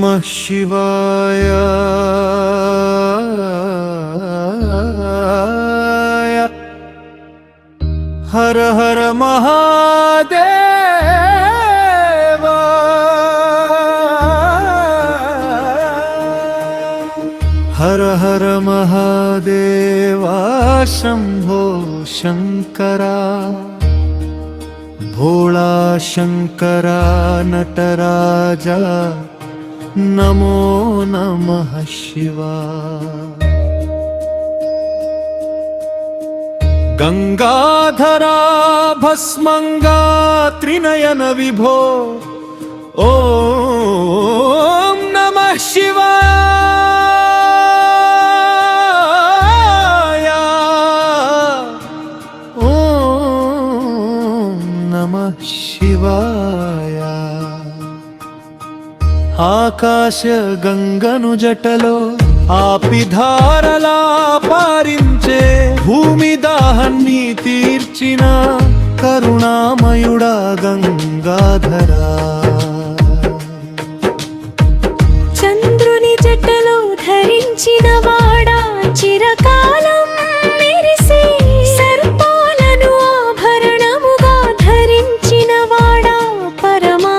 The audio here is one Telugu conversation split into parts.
नमः शिवाय हर हर महादेव हर हर महादेव शंभो शंकरा भोला शंकरा नटराजा नमो नमः शिवाय। गंगाधरा भस्मंगा त्रिनयन विभो ओम नमः शिवाय ओम नमः शिवाय। आकाश गंगनु जटलो ఆపిధారలా పారించే భూమి దాహాన్ని తీర్చిన కరుణామయుడా గంగాధరా చంద్రుని జటలో ధరించిన వాడా చిరకాలం మెరిసే సర్పాలను ఆభరణముగా ధరించిన వాడా పరమా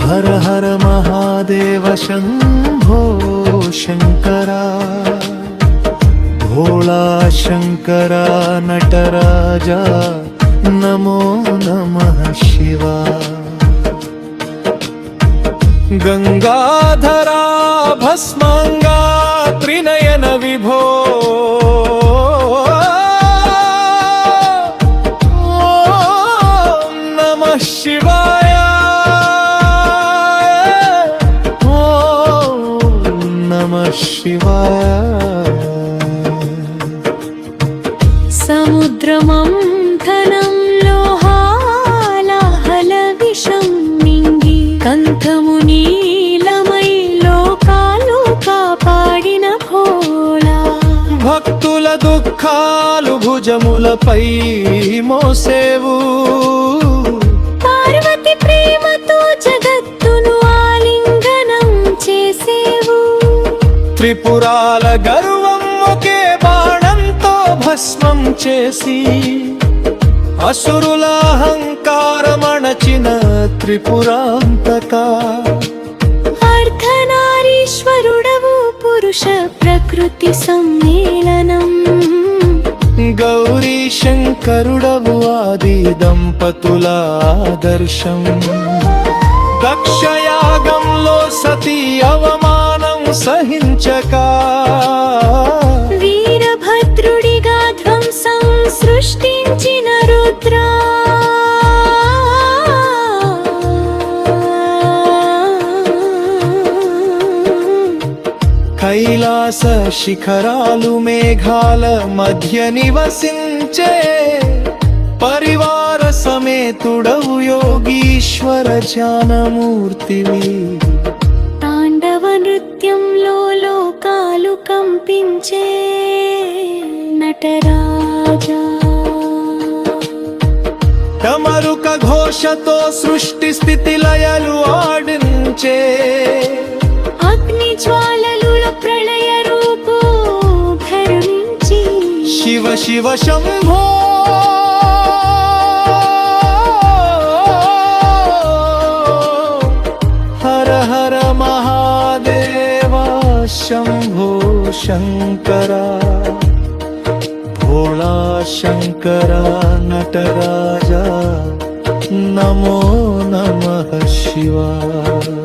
హర హర మహాదేవ శంభో शंकरा भोला शंकरा नटराजा नमो नमः शिवाय। गंगाधरा भस्मंगा त्रिनयन विभो ओम नमः शिवाय शिवाय। समुद्रमं धनं लोहालाहल विषं मिंगी कंठमु नीलमై లోకాలు కాపాడిన భోలా భక్తుల దుఃఖాలు భుజములపై మోసేవు పార్వతి ప్రేమతో జగత్తును ఆలింగనం చేసేవు త్రిపురాల గర్వం ఒకే బాణంతో భస్మం చేసి అసురుల అహంకారమణచిన త్రిపురాంతక అర్ధనారీశ్వరుడవు పురుష ప్రకృతి సమ్మేళనం గౌరీ శంకరుడవు ఆది దంపతుల ఆదర్శం దక్షయాగంలో సతీ అవమానం సహించక వీరభద్రుడిగా ధ్వంసం సృష్టించిన రుద్రా కైలాస శిఖరాలు మేఘాల మధ్య నివసించే పరివార సమేతుడవు యోగీశ్వర ధ్యానమూర్తివి తాండవ నృత్యంలో లోకాలు కంపించే నటరాజా డమరుక ఘోషతో సృష్టి స్థితి లయలు ఆడించే అగ్ని జ్వాలలుల ప్రళయ రూపు ధరించి శివ శివ శంభో शंभो शंकरा भोला शंकरा नटराजा नमो नमः शिवाय।